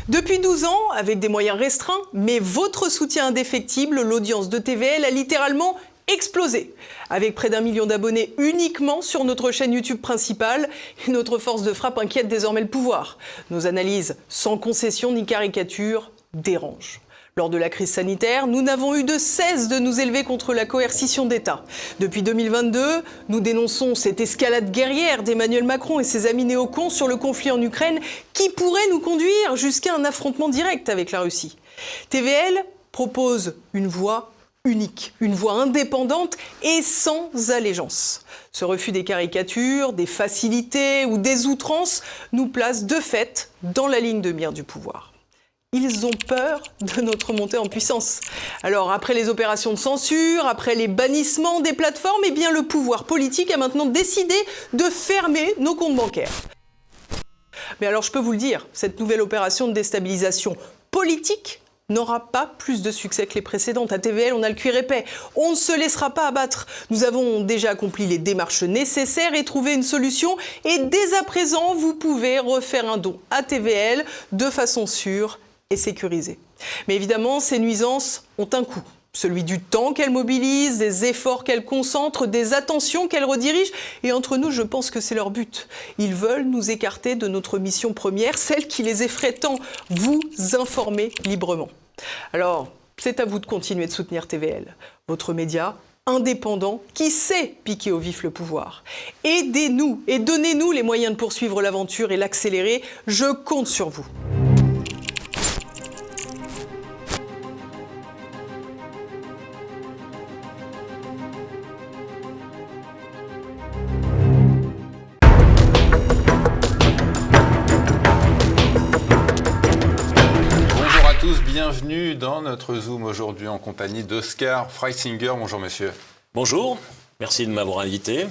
Depuis 12 ans, avec des moyens restreints, mais votre soutien indéfectible, l'audience de TVL a littéralement explosé. Avec près d'1 million d'abonnés uniquement sur notre chaîne YouTube principale, notre force de frappe inquiète désormais le pouvoir. Nos analyses sans concession ni caricature dérangent. Lors de la crise sanitaire, nous n'avons eu de cesse de nous élever contre la coercition d'État. Depuis 2022, nous dénonçons cette escalade guerrière d'Emmanuel Macron et ses amis néocons sur le conflit en Ukraine qui pourrait nous conduire jusqu'à un affrontement direct avec la Russie. TVL propose une voie unique, une voie indépendante et sans allégeance. Ce refus des caricatures, des facilités ou des outrances nous place de fait dans la ligne de mire du pouvoir. Ils ont peur de notre montée en puissance. Alors, après les opérations de censure, après les bannissements des plateformes, eh bien, le pouvoir politique a maintenant décidé de fermer nos comptes bancaires. Mais alors, je peux vous le dire, cette nouvelle opération de déstabilisation politique n'aura pas plus de succès que les précédentes. À TVL, on a le cuir épais. On ne se laissera pas abattre. Nous avons déjà accompli les démarches nécessaires et trouvé une solution. Et dès à présent, vous pouvez refaire un don à TVL de façon sûre et sécurisée. Mais évidemment, ces nuisances ont un coût. Celui du temps qu'elles mobilisent, des efforts qu'elles concentrent, des attentions qu'elles redirigent. Et entre nous, je pense que c'est leur but. Ils veulent nous écarter de notre mission première, celle qui les effraie tant, vous informer librement. Alors, c'est à vous de continuer de soutenir TVL, votre média indépendant qui sait piquer au vif le pouvoir. Aidez-nous et donnez-nous les moyens de poursuivre l'aventure et l'accélérer. Je compte sur vous. Bienvenue dans notre Zoom aujourd'hui en compagnie d'Oscar Freisinger. Bonjour monsieur. Bonjour, merci de m'avoir invité.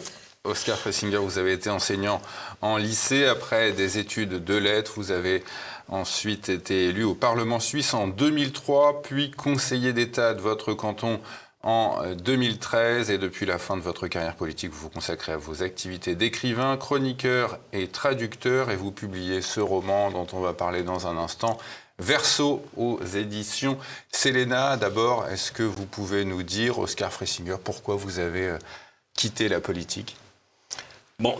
Oscar Freisinger, vous avez été enseignant en lycée. Après des études de lettres, vous avez ensuite été élu au Parlement suisse en 2003, puis conseiller d'État de votre canton en 2013. Et depuis la fin de votre carrière politique, vous vous consacrez à vos activités d'écrivain, chroniqueur et traducteur. Et vous publiez ce roman dont on va parler dans un instant, Verseau aux éditions Séléna. D'abord, est-ce que vous pouvez nous dire, Oscar Freisinger, pourquoi vous avez quitté la politique ? Bon,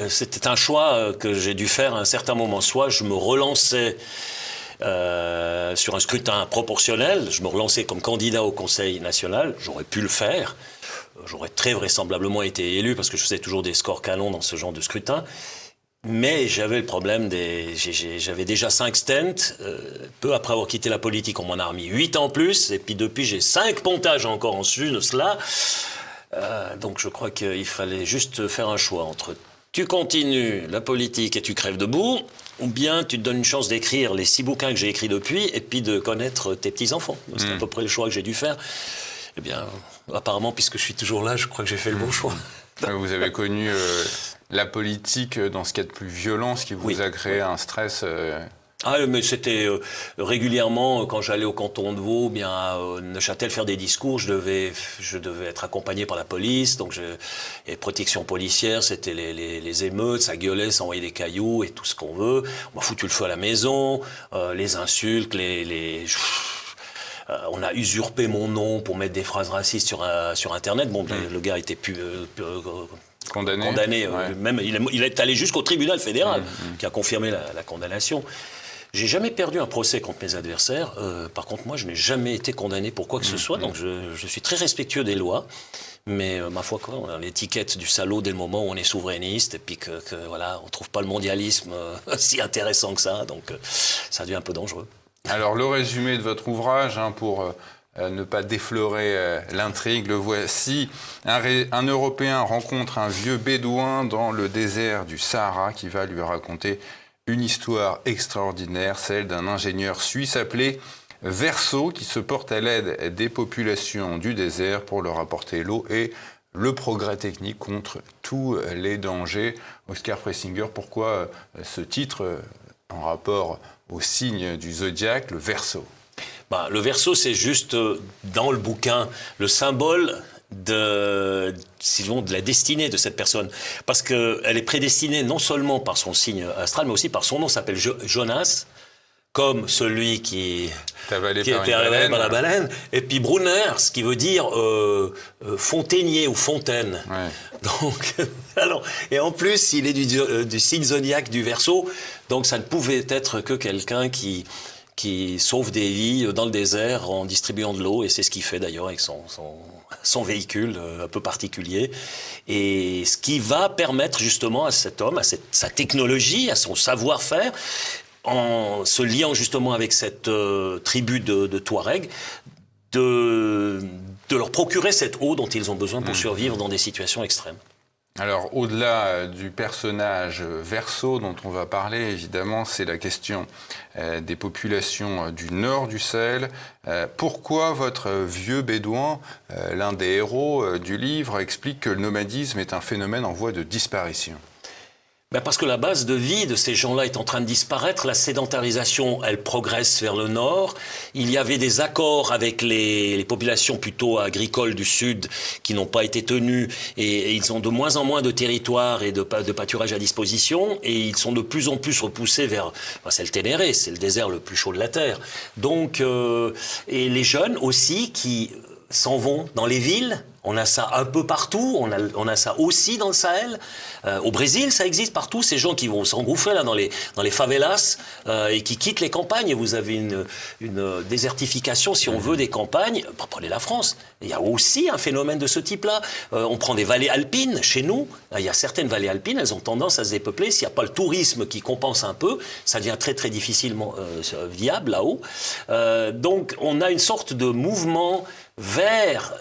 c'était un choix que j'ai dû faire à un certain moment. Soit je me relançais sur un scrutin proportionnel, je me relançais comme candidat au Conseil national, j'aurais pu le faire. J'aurais très vraisemblablement été élu parce que je faisais toujours des scores canons dans ce genre de scrutin. Mais j'avais le problème j'avais déjà 5 stents. Peu après avoir quitté la politique, on m'en a remis 8 en plus. Et puis depuis, j'ai 5 pontages encore en sus de cela. Donc je crois qu'il fallait juste faire un choix entre tu continues la politique et tu crèves debout, ou bien tu te donnes une chance d'écrire les 6 bouquins que j'ai écrits depuis et puis de connaître tes petits-enfants. C'est à peu près le choix que j'ai dû faire. Eh bien, apparemment, puisque je suis toujours là, je crois que j'ai fait le bon choix. Vous avez connu la politique dans ce qu'il y a de plus violent, ce qui vous a créé un stress Ah, mais c'était régulièrement, quand j'allais au canton de Vaud, bien à Neuchâtel faire des discours, je devais être accompagné par la police, donc et protection policière, c'était les émeutes, ça gueulait, ça envoyait des cailloux et tout ce qu'on veut. On m'a foutu le feu à la maison, les insultes, on a usurpé mon nom pour mettre des phrases racistes sur Internet. Bon, le gars était plus condamné. Ouais. Même, il est allé jusqu'au tribunal fédéral qui a confirmé la condamnation. J'ai jamais perdu un procès contre mes adversaires. Par contre, moi, je n'ai jamais été condamné pour quoi que ce soit. Donc, je suis très respectueux des lois. Mais ma foi, quoi, on a l'étiquette du salaud dès le moment où on est souverainiste et puis voilà, on trouve pas le mondialisme si intéressant que ça. Donc, ça devient un peu dangereux. Alors, le résumé de votre ouvrage, pour ne pas déflorer l'intrigue, le voici. Un Européen rencontre un vieux bédouin dans le désert du Sahara qui va lui raconter une histoire extraordinaire, celle d'un ingénieur suisse appelé Verseau qui se porte à l'aide des populations du désert pour leur apporter l'eau et le progrès technique contre tous les dangers. Oscar Freisinger, pourquoi ce titre en rapport au signe du zodiaque, le Verseau ? Le Verseau, c'est juste, dans le bouquin, le symbole de la destinée de cette personne. Parce qu'elle est prédestinée non seulement par son signe astral, mais aussi par son nom, s'appelle Jonas. comme celui qui est avalé qui par était une avalé baleine. par la baleine, et puis Brunner, ce qui veut dire fontainier ou fontaine. Ouais. Donc, alors, et en plus, il est du signe zodiaque du Verseau, donc ça ne pouvait être que quelqu'un qui sauve des vies dans le désert en distribuant de l'eau, et c'est ce qu'il fait d'ailleurs avec son véhicule un peu particulier, et ce qui va permettre justement à cet homme, à sa technologie, à son savoir-faire, en se liant justement avec cette tribu de Touaregs, de leur procurer cette eau dont ils ont besoin pour survivre dans des situations extrêmes. Alors, au-delà du personnage Verseau dont on va parler, évidemment, c'est la question des populations du nord du Sahel. Pourquoi votre vieux bédouin, l'un des héros du livre, explique que le nomadisme est un phénomène en voie de disparition ? Parce que la base de vie de ces gens-là est en train de disparaître. La sédentarisation, elle progresse vers le nord. Il y avait des accords avec les populations plutôt agricoles du sud qui n'ont pas été tenus, et ils ont de moins en moins de territoire et de pâturage à disposition, et ils sont de plus en plus repoussés vers... c'est le Ténéré, c'est le désert le plus chaud de la Terre. Donc, et les jeunes aussi qui s'en vont dans les villes. On a ça un peu partout, on a ça aussi dans le Sahel. Au Brésil, ça existe partout, ces gens qui vont s'engouffrer là dans les favelas et qui quittent les campagnes. Et vous avez une désertification, si on veut, des campagnes. Prenez la France, il y a aussi un phénomène de ce type-là. On prend des vallées alpines, chez nous, il y a certaines vallées alpines, elles ont tendance à se dépeupler. S'il n'y a pas le tourisme qui compense un peu, ça devient très très difficilement viable là-haut. Donc on a une sorte de mouvement vers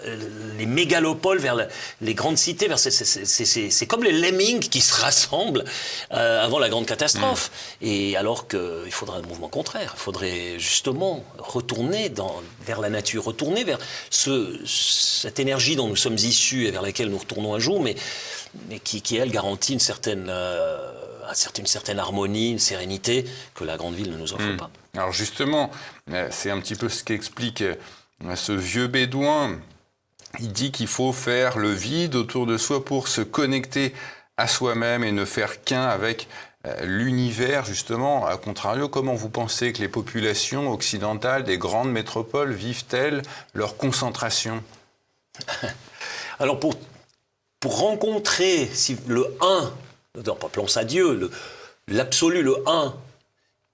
les mégalopoles, vers les grandes cités, c'est comme les lemmings qui se rassemblent avant la grande catastrophe. Et alors qu'il faudrait un mouvement contraire, il faudrait justement retourner vers la nature, retourner vers cette énergie dont nous sommes issus et vers laquelle nous retournons un jour, mais qui elle, garantit une certaine harmonie, une sérénité que la grande ville ne nous offre pas. Alors justement, c'est un petit peu ce qu'explique ce vieux bédouin. Il dit qu'il faut faire le vide autour de soi pour se connecter à soi-même et ne faire qu'un avec l'univers, justement. À contrario, comment vous pensez que les populations occidentales des grandes métropoles vivent-elles leur concentration ? Alors pour rencontrer le un, non pas pense à Dieu, l'absolu, le un,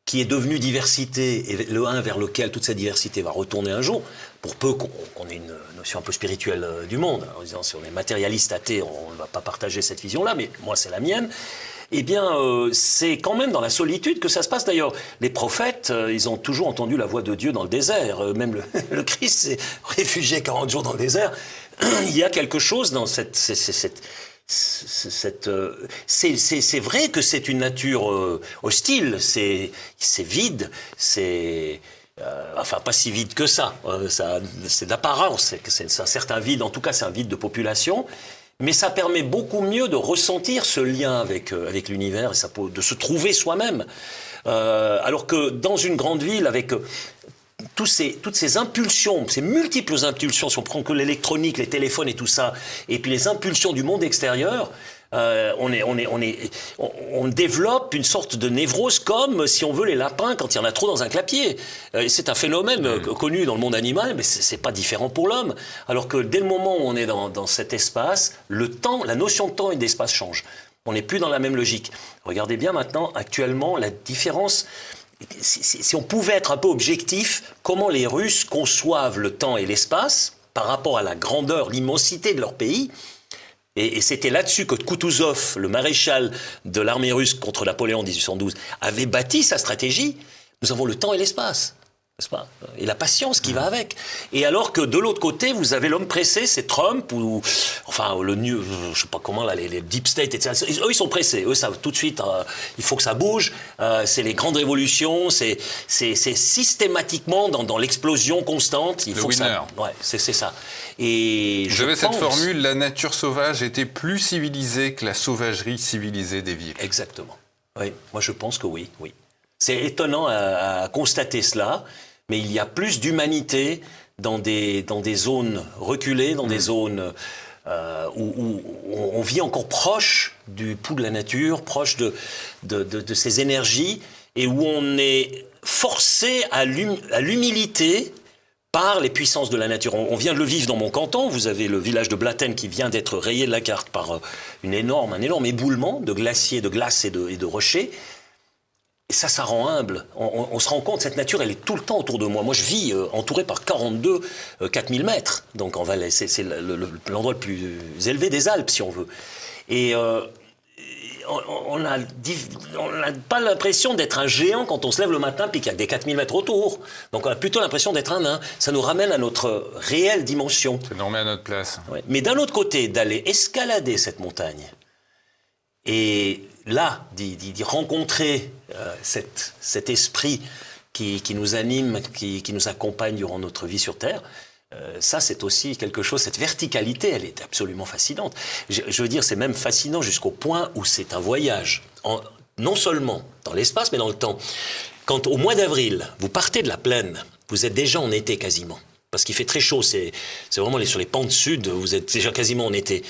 qui est devenu diversité, et le un vers lequel toute cette diversité va retourner un jour, pour peu qu'on ait une notion un peu spirituelle du monde. En disant, si on est matérialiste athée, on ne va pas partager cette vision-là, mais moi c'est la mienne. Eh bien, c'est quand même dans la solitude que ça se passe. D'ailleurs, les prophètes, ils ont toujours entendu la voix de Dieu dans le désert. Même le Christ s'est réfugié 40 jours dans le désert. Il y a quelque chose dans c'est vrai que c'est une nature hostile, c'est vide, enfin pas si vide que ça, c'est d'apparence, c'est un certain vide, en tout cas c'est un vide de population, mais ça permet beaucoup mieux de ressentir ce lien avec l'univers, et de se trouver soi-même. Alors que dans une grande ville, avec toutes ces impulsions, ces multiples impulsions, si on prend que l'électronique, les téléphones et tout ça, et puis les impulsions du monde extérieur, on développe une sorte de névrose, comme, si on veut, les lapins quand il y en a trop dans un clapier. C'est un phénomène connu dans le monde animal, mais c'est pas différent pour l'homme. Alors que dès le moment où on est dans cet espace, le temps, la notion de temps et d'espace change. On n'est plus dans la même logique. Regardez bien maintenant, actuellement, la différence. Si on pouvait être un peu objectif, comment les Russes conçoivent le temps et l'espace par rapport à la grandeur, l'immensité de leur pays. Et c'était là-dessus que Koutouzov, le maréchal de l'armée russe contre Napoléon en 1812, avait bâti sa stratégie. Nous avons le temps et l'espace, n'est-ce pas ? Et la patience qui va avec. Et alors que de l'autre côté, vous avez l'homme pressé, c'est Trump, ou enfin je ne sais pas comment, là, les deep state, etc. Eux, ils sont pressés. Eux, ça, tout de suite, il faut que ça bouge. C'est les grandes révolutions. C'est systématiquement dans l'explosion constante. Il faut que ça. Ouais, c'est ça. Et vous avez cette formule, la nature sauvage était plus civilisée que la sauvagerie civilisée des villes. Exactement. Oui, moi je pense que oui. C'est étonnant à constater cela, mais il y a plus d'humanité dans des zones reculées, dans des zones où on vit encore proche du pouls de la nature, proche de ces énergies, et où on est forcés à l'humilité par les puissances de la nature. On vient de le vivre dans mon canton. Vous avez le village de Blatten qui vient d'être rayé de la carte par un énorme éboulement de glaciers, de glace et de rochers. Et ça rend humble. On se rend compte, cette nature, elle est tout le temps autour de moi. Moi, je vis entouré par 4000 mètres. Donc en Valais, c'est l'endroit le plus élevé des Alpes, si on veut. Et on n'a pas l'impression d'être un géant quand on se lève le matin puis qu'il y a des 4000 mètres autour. Donc on a plutôt l'impression d'être un nain. Ça nous ramène à notre réelle dimension. Ça nous remet à notre place. Ouais. Mais d'un autre côté, d'aller escalader cette montagne et là, d'y rencontrer cet esprit qui nous anime, qui nous accompagne durant notre vie sur Terre, ça, c'est aussi quelque chose, cette verticalité, elle est absolument fascinante. Je veux dire, c'est même fascinant jusqu'au point où c'est un voyage, non seulement dans l'espace, mais dans le temps. Quand au mois d'avril, vous partez de la plaine, vous êtes déjà en été quasiment. Parce qu'il fait très chaud, c'est vraiment sur les pentes sud, vous êtes déjà quasiment en été.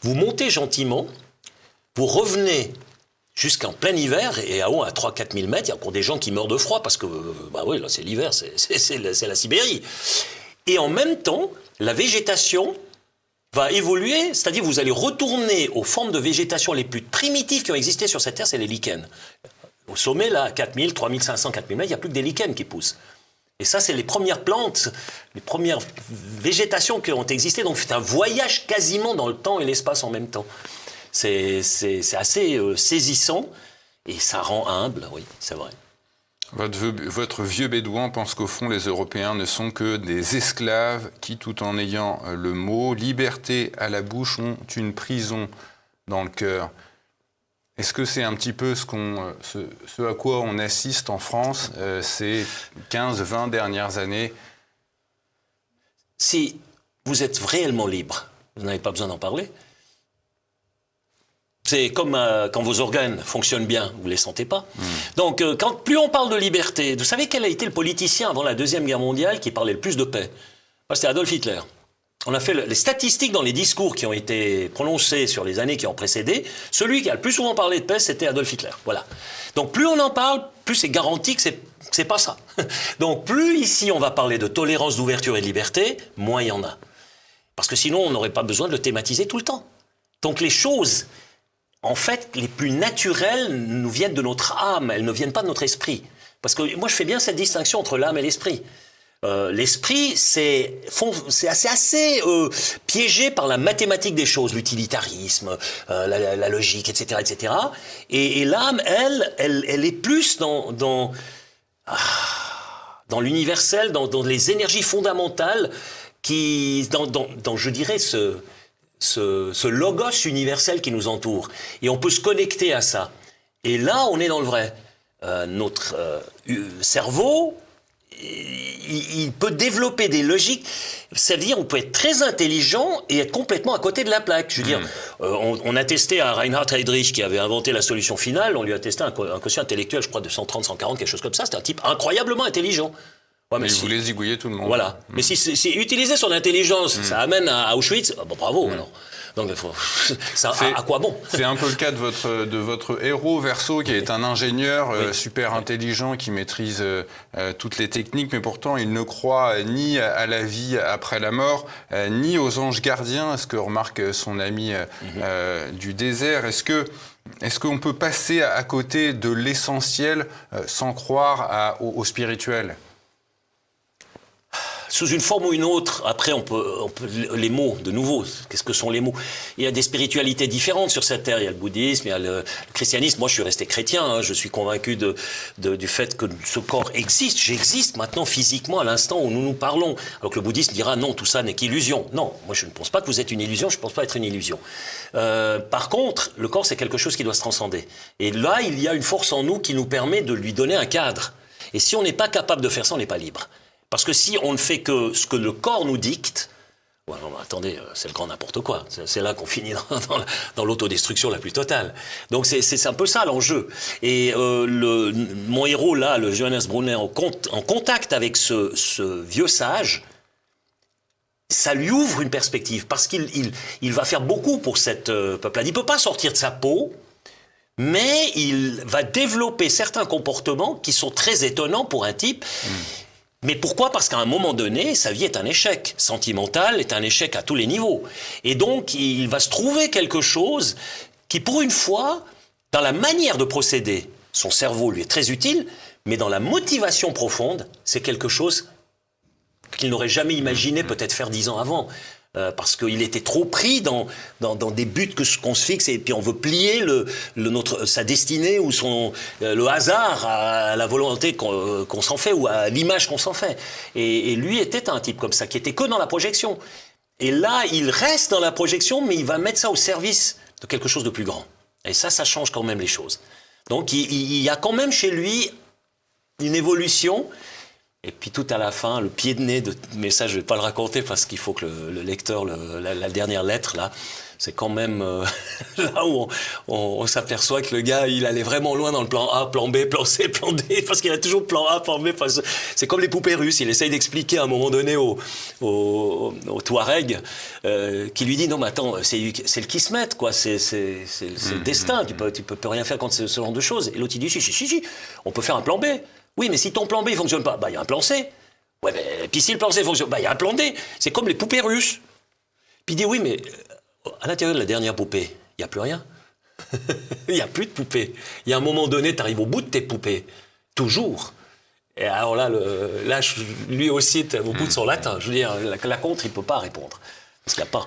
Vous montez gentiment, vous revenez jusqu'en plein hiver, et à 3-4 000 mètres, il y a encore des gens qui meurent de froid, parce que, bah oui, là c'est l'hiver, c'est la Sibérie. Et en même temps, la végétation va évoluer, c'est-à-dire vous allez retourner aux formes de végétation les plus primitives qui ont existé sur cette terre, c'est les lichens. Au sommet, là, à 4000, 3500, 4000 mètres, il n'y a plus que des lichens qui poussent. Et ça, c'est les premières plantes, les premières végétations qui ont existé. Donc, c'est un voyage quasiment dans le temps et l'espace en même temps. C'est assez saisissant et ça rend humble, oui, c'est vrai. Votre vieux bédouin pense qu'au fond, les Européens ne sont que des esclaves qui, tout en ayant le mot liberté à la bouche, ont une prison dans le cœur. Est-ce que c'est un petit peu ce à quoi on assiste en France ces 15-20 dernières années? Si vous êtes réellement libre, vous n'avez pas besoin d'en parler. C'est comme quand vos organes fonctionnent bien, vous ne les sentez pas. Donc, plus on parle de liberté, vous savez quel a été le politicien avant la Deuxième Guerre mondiale qui parlait le plus de paix? C'était Adolf Hitler. On a fait les statistiques dans les discours qui ont été prononcés sur les années qui ont précédé. Celui qui a le plus souvent parlé de paix, c'était Adolf Hitler. Voilà. Donc, plus on en parle, plus c'est garanti que c'est pas ça. Donc, plus ici on va parler de tolérance, d'ouverture et de liberté, moins il y en a. Parce que sinon, on n'aurait pas besoin de le thématiser tout le temps. Donc, les choses... En fait, les plus naturelles nous viennent de notre âme, elles ne viennent pas de notre esprit. Parce que moi, je fais bien cette distinction entre l'âme et l'esprit. L'esprit, c'est assez piégé par la mathématique des choses, l'utilitarisme, la logique, etc., etc. Et l'âme, elle est plus dans l'universel, dans les énergies fondamentales dans je dirais, ce logos universel qui nous entoure. Et on peut se connecter à ça. Et là, on est dans le vrai. Notre cerveau, il peut développer des logiques. Ça veut dire qu'on peut être très intelligent et être complètement à côté de la plaque. Je veux dire, on a testé à Reinhard Heydrich, qui avait inventé la solution finale, on lui a testé un quotient intellectuel, je crois, de 130, 140, quelque chose comme ça. C'était un type incroyablement intelligent. Ouais, mais il voulait zigouiller tout le monde. Voilà. Mais si utiliser son intelligence, ça amène à Auschwitz, bravo alors. Donc, à quoi bon? C'est un peu le cas de votre héros, Verseau, qui est un ingénieur super intelligent, qui maîtrise toutes les techniques, mais pourtant il ne croit ni à la vie après la mort, ni aux anges gardiens, ce que remarque son ami du désert. Est-ce qu'on peut passer à côté de l'essentiel sans croire au spirituel? Sous une forme ou une autre, après on peut les mots, de nouveau, qu'est-ce que sont les mots? Il y a des spiritualités différentes sur cette terre, il y a le bouddhisme, il y a le christianisme. Moi je suis resté chrétien, je suis convaincu du fait que ce corps existe, j'existe maintenant physiquement à l'instant où nous nous parlons. Alors que le bouddhisme dira non, tout ça n'est qu'illusion. Non, moi je ne pense pas que vous êtes une illusion, je ne pense pas être une illusion. Par contre, le corps c'est quelque chose qui doit se transcender. Et là, il y a une force en nous qui nous permet de lui donner un cadre. Et si on n'est pas capable de faire ça, on n'est pas libre. Parce que si on ne fait que ce que le corps nous dicte, attendez, c'est le grand n'importe quoi. C'est là qu'on finit dans l'autodestruction la plus totale. Donc c'est un peu ça l'enjeu. Et mon héros là, le Johannes Brunner, en contact avec ce vieux sage, ça lui ouvre une perspective. Parce qu'il va faire beaucoup pour cette peuplade. Il ne peut pas sortir de sa peau. mais il va développer certains comportements qui sont très étonnants pour un type. Mais pourquoi ? Parce qu'à un moment donné, sa vie est un échec. Sentimental est un échec à tous les niveaux. Et donc, il va se trouver quelque chose qui, pour une fois, dans la manière de procéder, son cerveau lui est très utile, mais dans la motivation profonde, c'est quelque chose qu'il n'aurait jamais imaginé peut-être faire 10 ans avant. Parce qu'il était trop pris dans des buts qu'on se fixe et puis on veut plier sa destinée ou le hasard à la volonté qu'on s'en fait ou à l'image qu'on s'en fait. Et lui était un type comme ça, qui était que dans la projection. Et là, il reste dans la projection, mais il va mettre ça au service de quelque chose de plus grand. Et ça change quand même les choses. Donc il y a quand même chez lui une évolution. Et puis tout à la fin, le pied de nez mais ça je vais pas le raconter parce qu'il faut que le lecteur, la dernière lettre là, c'est quand même là où on s'aperçoit que le gars il allait vraiment loin dans le plan A, plan B, plan C, plan D, parce qu'il a toujours plan A, plan B. C'est comme les poupées russes, il essaye d'expliquer à un moment donné au Touareg qui lui dit non mais attends, c'est le kismet quoi, c'est le destin, tu peux rien faire contre ce genre de choses. Et l'autre il dit si, on peut faire un plan B. Oui, mais si ton plan B ne fonctionne pas, il y a un plan C. Ouais, mais puis si le plan C fonctionne, il y a un plan D. C'est comme les poupées russes. Puis il dit oui, mais à l'intérieur de la dernière poupée, il n'y a plus rien. Il n'y a plus de poupée. Il y a un moment donné, tu arrives au bout de tes poupées. Toujours. Et alors là, lui aussi est au bout de son latin. Je veux dire, la contre, il ne peut pas répondre. Parce qu'il n'y a pas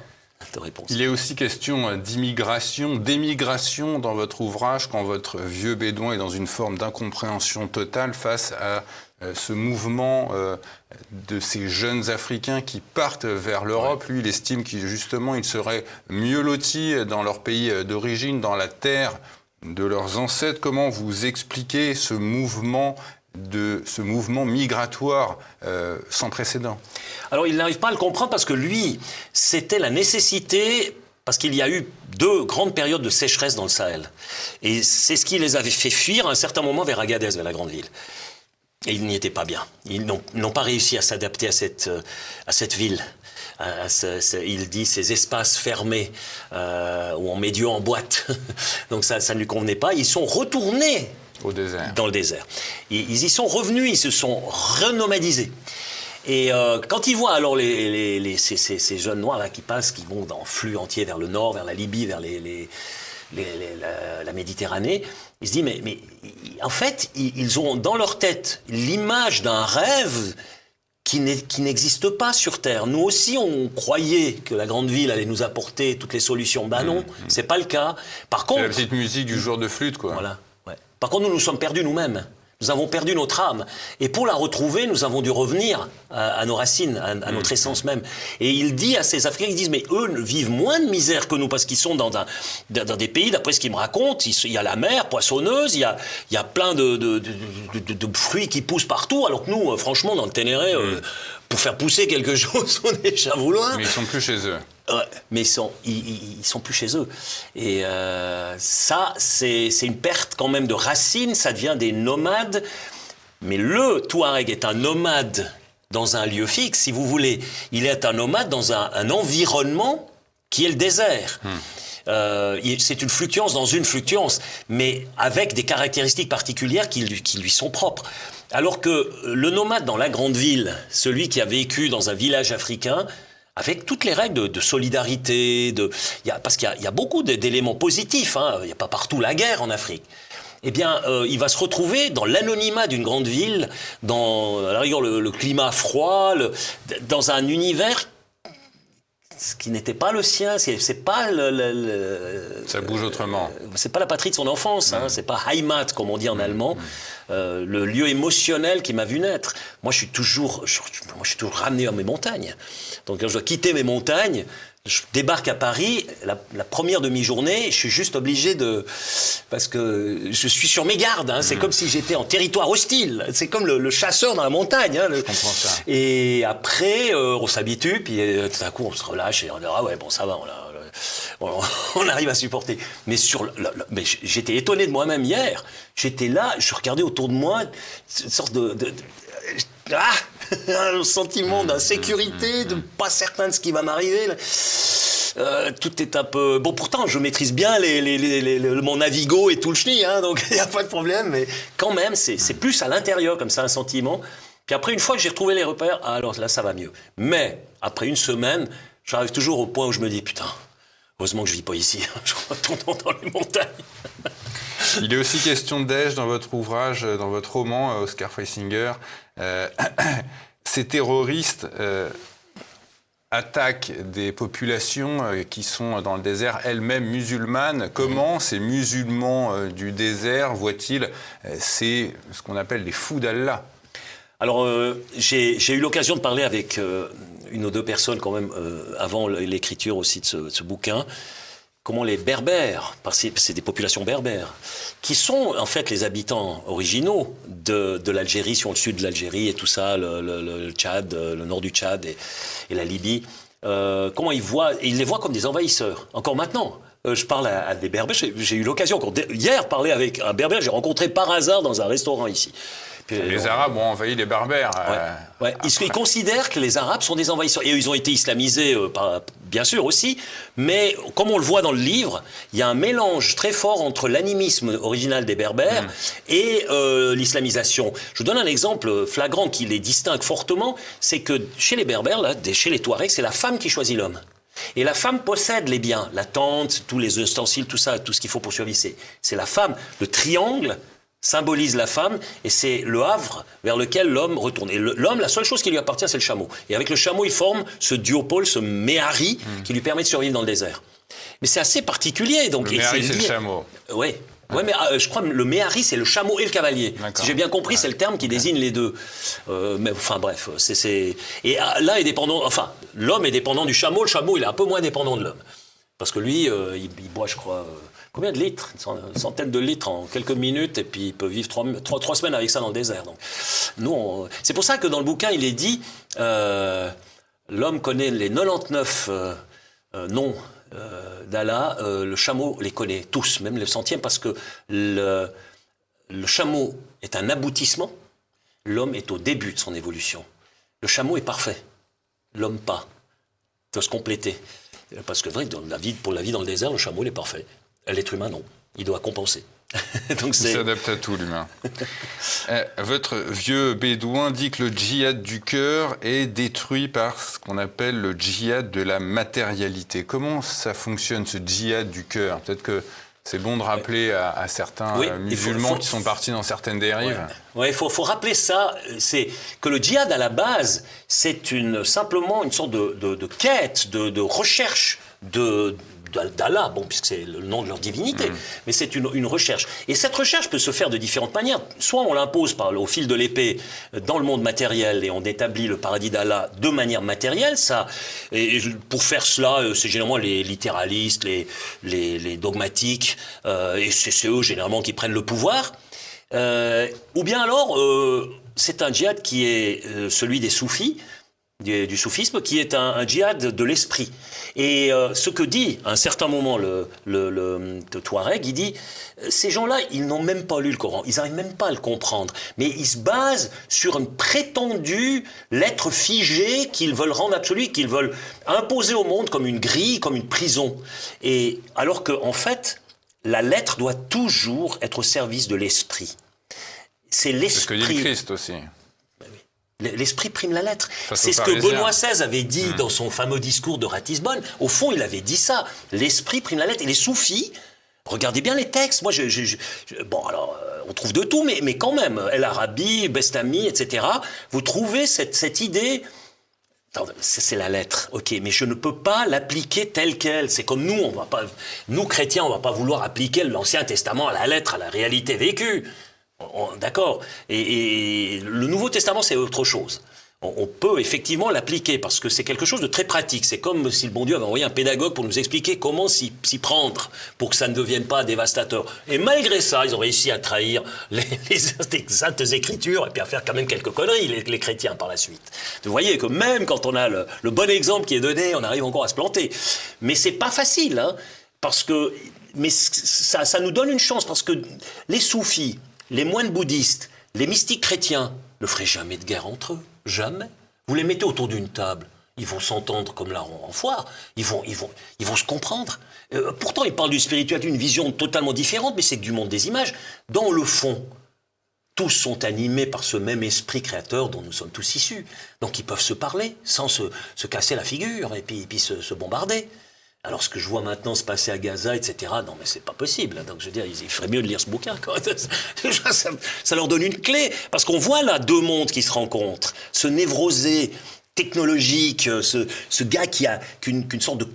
de réponse. Il est aussi question d'immigration, d'émigration dans votre ouvrage, quand votre vieux bédouin est dans une forme d'incompréhension totale face à ce mouvement de ces jeunes Africains qui partent vers l'Europe. Lui, il estime justement ils seraient mieux lotis dans leur pays d'origine, dans la terre de leurs ancêtres. Comment vous expliquez ce mouvement migratoire sans précédent? Alors il n'arrive pas à le comprendre parce que lui, c'était la nécessité, parce qu'il y a eu 2 grandes périodes de sécheresse dans le Sahel. Et c'est ce qui les avait fait fuir à un certain moment vers Agadez, vers la grande ville. Et ils n'y étaient pas bien. Ils n'ont pas réussi à s'adapter à cette ville. Il dit ces espaces fermés où on met Dieu en boîte. Donc ça ne lui convenait pas. Ils sont retournés dans le désert. Ils y sont revenus, ils se sont renomadisés. Et quand ils voient alors ces jeunes noirs là qui passent, qui vont en flux entier vers le nord, vers la Libye, vers la Méditerranée, ils se disent mais en fait ils ont dans leur tête l'image d'un rêve qui n'existe pas sur Terre. Nous aussi, on croyait que la grande ville allait nous apporter toutes les solutions. Ben non, c'est pas le cas. Par contre, c'est la petite musique du jour de flûte, quoi. Voilà. Ouais. Par contre, nous sommes perdus nous-mêmes. Nous avons perdu notre âme. Et pour la retrouver, nous avons dû revenir à nos racines, à notre essence même. Et il dit à ces Africains, ils disent, mais eux vivent moins de misère que nous, parce qu'ils sont dans des pays, d'après ce qu'ils me racontent, il y a la mer poissonneuse, il y a plein de fruits qui poussent partout, alors que nous, franchement, dans le Ténéré, pour faire pousser quelque chose, on est déjà loin. Mais ils sont plus chez eux. Mais ils sont plus chez eux. Et ça, c'est une perte quand même de racines, ça devient des nomades. Mais le Touareg est un nomade dans un lieu fixe, si vous voulez. Il est un nomade dans un environnement qui est le désert. C'est une fluctuance dans une fluctuance, mais avec des caractéristiques particulières qui lui sont propres. Alors que le nomade dans la grande ville, celui qui a vécu dans un village africain, avec toutes les règles de solidarité, parce qu'il y a beaucoup d'éléments positifs, hein, il n'y a pas partout la guerre en Afrique. Eh bien, il va se retrouver dans l'anonymat d'une grande ville, dans à la rigueur, le climat froid, dans un univers qui n'était pas le sien, c'est pas ça bouge autrement. C'est pas la patrie de son enfance, hein, c'est pas Heimat comme on dit en allemand, le lieu émotionnel qui m'a vu naître. Moi, je suis toujours ramené à mes montagnes. Donc, quand je dois quitter mes montagnes, je débarque à Paris, la première demi-journée, je suis juste obligé parce que je suis sur mes gardes, hein, c'est comme si j'étais en territoire hostile, c'est comme le chasseur dans la montagne. Hein, je comprends ça. Et après, on s'habitue, puis tout à coup, on se relâche et on dit, ah ouais, bon, ça va, on arrive à supporter. Mais mais j'étais étonné de moi-même hier, j'étais là, je regardais autour de moi, une sorte un sentiment d'insécurité, de pas certain de ce qui va m'arriver. tout est un peu... Bon, pourtant, je maîtrise bien mon Navigo et tout le chenille, hein, donc il n'y a pas de problème, mais quand même, c'est plus à l'intérieur, comme ça, un sentiment. Puis après, une fois que j'ai retrouvé les repères, alors là, ça va mieux. Mais, après une semaine, j'arrive toujours au point où je me dis, putain, heureusement que je vis pas ici, je retourne dans les montagnes. Il est aussi question de Daesh dans votre ouvrage, dans votre roman, Oscar Freisinger. Ces terroristes attaquent des populations qui sont dans le désert elles-mêmes musulmanes. Comment ces musulmans du désert voient-ils ce qu'on appelle les fous d'Allah ? Alors, j'ai eu l'occasion de parler avec une ou deux personnes quand même, avant l'écriture aussi de ce bouquin, comment les Berbères, parce que c'est des populations berbères, qui sont en fait les habitants originaux de l'Algérie, sur le sud de l'Algérie et tout ça, le Tchad, le nord du Tchad et la Libye, comment ils les voient comme des envahisseurs, encore maintenant. Je parle à des Berbères, j'ai eu l'occasion hier de parler avec un Berbère, j'ai rencontré par hasard dans un restaurant ici. Puis, les Arabes ont envahi les Berbères. Ouais. Ils considèrent que les Arabes sont des envahisseurs. Et ils ont été islamisés, bien sûr aussi, mais comme on le voit dans le livre, il y a un mélange très fort entre l'animisme original des Berbères et l'islamisation. Je vous donne un exemple flagrant qui les distingue fortement, c'est que chez les Berbères, chez les Touaregs, c'est la femme qui choisit l'homme. Et la femme possède les biens, la tente, tous les ustensiles, tout ça, tout ce qu'il faut pour survivre. C'est la femme. Le triangle symbolise la femme, et c'est le havre vers lequel l'homme retourne. Et l'homme, la seule chose qui lui appartient, c'est le chameau. Et avec le chameau, il forme ce duopole, ce méhari, qui lui permet de survivre dans le désert. Mais c'est assez particulier. Donc, le méhari, c'est le chameau. Oui. Ouais, mais je crois que le méhari, c'est le chameau et le cavalier. Si j'ai bien compris, c'est le terme qui désigne les deux. Mais enfin, bref, Et l'un est dépendant... Enfin, l'homme est dépendant du chameau, le chameau, il est un peu moins dépendant de l'homme. Parce que lui, il boit, je crois... Combien de litres ? Une centaine de litres en quelques minutes, et puis il peut vivre 3 semaines avec ça dans le désert. Donc, c'est pour ça que dans le bouquin, il est dit l'homme connaît les 99 noms d'Allah, le chameau les connaît tous, même le 100e, parce que le chameau est un aboutissement, l'homme est au début de son évolution. Le chameau est parfait, l'homme pas. Il doit se compléter. Parce que vrai, pour la vie dans le désert, le chameau il est parfait. L'être humain, non. Il doit compenser. Donc il s'adapte à tout, l'humain. Votre vieux bédouin dit que le djihad du cœur est détruit par ce qu'on appelle le djihad de la matérialité. Comment ça fonctionne, ce djihad du cœur ? Peut-être que c'est bon de rappeler à certains musulmans qui sont partis dans certaines dérives. Oui, il faut rappeler ça. C'est que le djihad, à la base, c'est simplement une sorte de quête, de recherche d'Allah, puisque c'est le nom de leur divinité, mais c'est une recherche. Et cette recherche peut se faire de différentes manières. Soit on l'impose au fil de l'épée dans le monde matériel et on établit le paradis d'Allah de manière matérielle. Et pour faire cela, c'est généralement les littéralistes, les dogmatiques, et c'est eux généralement qui prennent le pouvoir. Ou bien alors, c'est un djihad qui est celui des soufis, du soufisme, qui est un djihad de l'esprit. Et ce que dit à un certain moment le Touareg, il dit ces gens-là, ils n'ont même pas lu le Coran, ils n'arrivent même pas à le comprendre, mais ils se basent sur une prétendue lettre figée qu'ils veulent rendre absolue, qu'ils veulent imposer au monde comme une grille, comme une prison. Et alors qu'en fait, la lettre doit toujours être au service de l'esprit. C'est l'esprit. C'est ce que dit le Christ aussi. L'esprit prime la lettre. C'est ce que Benoît XVI avait dit dans son fameux discours de Ratisbonne. Au fond, il avait dit ça. L'esprit prime la lettre. Et les soufis, regardez bien les textes. Moi, on trouve de tout, mais quand même, El Arabi, Bestami, etc. Vous trouvez cette idée. C'est la lettre, ok, mais je ne peux pas l'appliquer telle qu'elle. C'est comme nous chrétiens, on va pas vouloir appliquer l'Ancien Testament à la lettre, à la réalité vécue. D'accord. Et le Nouveau Testament, c'est autre chose. On peut effectivement l'appliquer parce que c'est quelque chose de très pratique. C'est comme si le bon Dieu avait envoyé un pédagogue pour nous expliquer comment s'y prendre pour que ça ne devienne pas dévastateur. Et malgré ça, ils ont réussi à trahir les saintes écritures et puis à faire quand même quelques conneries, les chrétiens, par la suite. Vous voyez que même quand on a le bon exemple qui est donné, on arrive encore à se planter. Mais c'est pas facile, hein, mais ça nous donne une chance parce que les soufis, les moines bouddhistes, les mystiques chrétiens ne feraient jamais de guerre entre eux. Jamais. Vous les mettez autour d'une table. Ils vont s'entendre comme larrons en foire. Ils vont se comprendre. Pourtant, ils parlent du spirituel, d'une vision totalement différente, mais c'est que du monde des images. Dans le fond, tous sont animés par ce même esprit créateur dont nous sommes tous issus. Donc, ils peuvent se parler sans se casser la figure et puis se bombarder. Alors, ce que je vois maintenant se passer à Gaza, etc., non, mais c'est pas possible. Donc, je veux dire, il ferait mieux de lire ce bouquin, quoi. Ça leur donne une clé. Parce qu'on voit là deux mondes qui se rencontrent. Ce névrosé technologique, ce gars qui a qu'une sorte de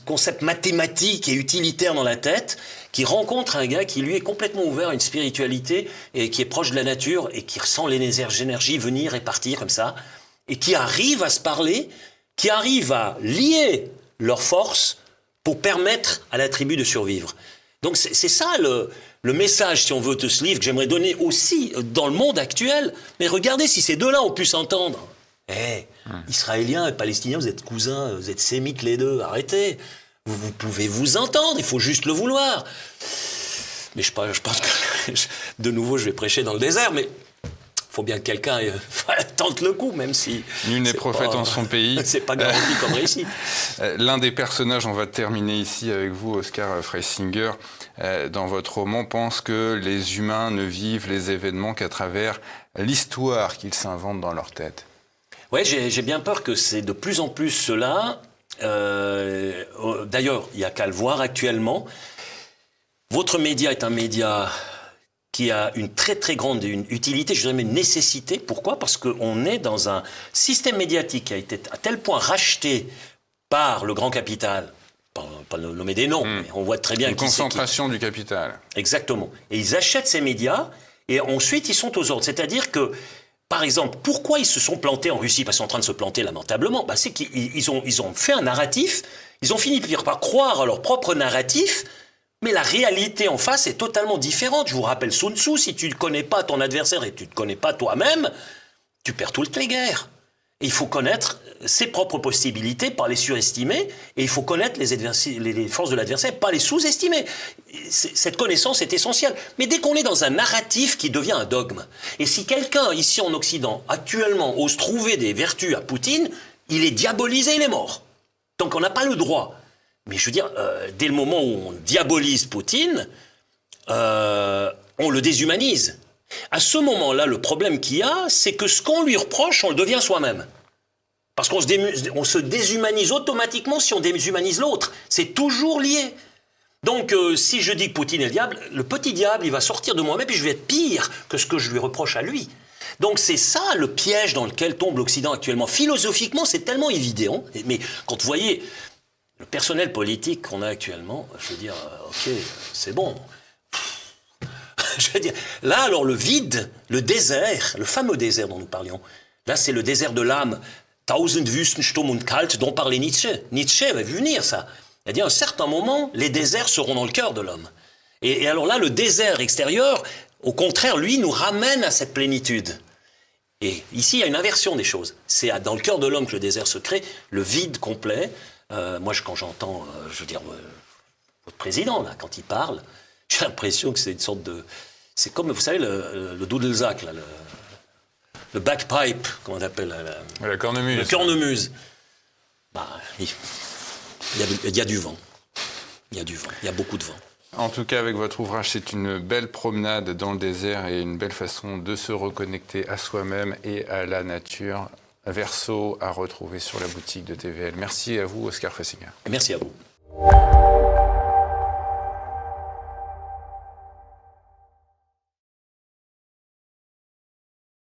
concept mathématique et utilitaire dans la tête, qui rencontre un gars qui, lui, est complètement ouvert à une spiritualité et qui est proche de la nature et qui ressent les énergies venir et partir comme ça, et qui arrive à se parler, qui arrive à lier leurs forces pour permettre à la tribu de survivre. Donc c'est ça le message, si on veut, de ce livre que j'aimerais donner aussi dans le monde actuel. Mais regardez si ces deux-là ont pu s'entendre. Israéliens et Palestiniens, vous êtes cousins, vous êtes sémites les deux, arrêtez. Vous pouvez vous entendre, il faut juste le vouloir. Mais je pense que, de nouveau, je vais prêcher dans le désert, mais il faut bien que quelqu'un tente le coup, même si... Nul n'est prophète en son pays. C'est pas garanti comme réussite. L'un des personnages, on va terminer ici avec vous, Oscar Freisinger, dans votre roman, pense que les humains ne vivent les événements qu'à travers l'histoire qu'ils s'inventent dans leur tête. Oui, j'ai bien peur que c'est de plus en plus cela. D'ailleurs, il n'y a qu'à le voir actuellement. Votre média est un média qui a une très très grande utilité, je dirais même une nécessité. Pourquoi ? Parce qu'on est dans un système médiatique qui a été à tel point racheté par le grand capital, pas nommer des noms, mais on voit très bien une concentration du capital. Exactement. Et ils achètent ces médias et ensuite ils sont aux ordres. C'est-à-dire que, par exemple, pourquoi ils se sont plantés en Russie ? Parce qu'ils sont en train de se planter lamentablement. C'est qu'ils ont fait un narratif, ils ont fini par croire à leur propre narratif, mais la réalité en face est totalement différente. Je vous rappelle Sun Tzu, si tu ne connais pas ton adversaire et tu ne te connais pas toi-même, tu perds toutes les guerres. Et il faut connaître ses propres possibilités, pas les surestimer, et il faut connaître les forces de l'adversaire, pas les sous-estimer. Cette connaissance est essentielle. Mais dès qu'on est dans un narratif qui devient un dogme, et si quelqu'un ici en Occident, actuellement, ose trouver des vertus à Poutine, il est diabolisé, il est mort. Donc on n'a pas le droit. Mais je veux dire, dès le moment où on diabolise Poutine, on le déshumanise. À ce moment-là, le problème qu'il y a, c'est que ce qu'on lui reproche, on le devient soi-même. Parce qu'on se déshumanise automatiquement si on déshumanise l'autre. C'est toujours lié. Donc, si je dis que Poutine est le diable, le petit diable, il va sortir de moi-même et je vais être pire que ce que je lui reproche à lui. Donc, c'est ça le piège dans lequel tombe l'Occident actuellement. Philosophiquement, c'est tellement évident. Mais quand vous voyez le personnel politique qu'on a actuellement, je veux dire, ok, c'est bon. Je veux dire, là, alors, le vide, le désert, le fameux désert dont nous parlions, là, c'est le désert de l'âme. Tausend Wüsten, Sturm und Kalt, dont parlait Nietzsche. Nietzsche avait vu venir ça. Il a dit, à un certain moment, les déserts seront dans le cœur de l'homme. Et alors là, le désert extérieur, au contraire, lui, nous ramène à cette plénitude. Et ici, il y a une inversion des choses. C'est dans le cœur de l'homme que le désert se crée, le vide complet. Moi, quand j'entends, je veux dire, votre président, là, quand il parle, j'ai l'impression que c'est une sorte de... C'est comme, vous savez, le Dudelsack, là, le backpipe, comment on appelle la cornemuse. Le cornemuse. Bah, il y a du vent. Il y a du vent. Il y a beaucoup de vent. En tout cas, avec votre ouvrage, c'est une belle promenade dans le désert et une belle façon de se reconnecter à soi-même et à la nature. Verso à retrouver sur la boutique de TVL. Merci à vous, Oscar Freisinger. Merci à vous.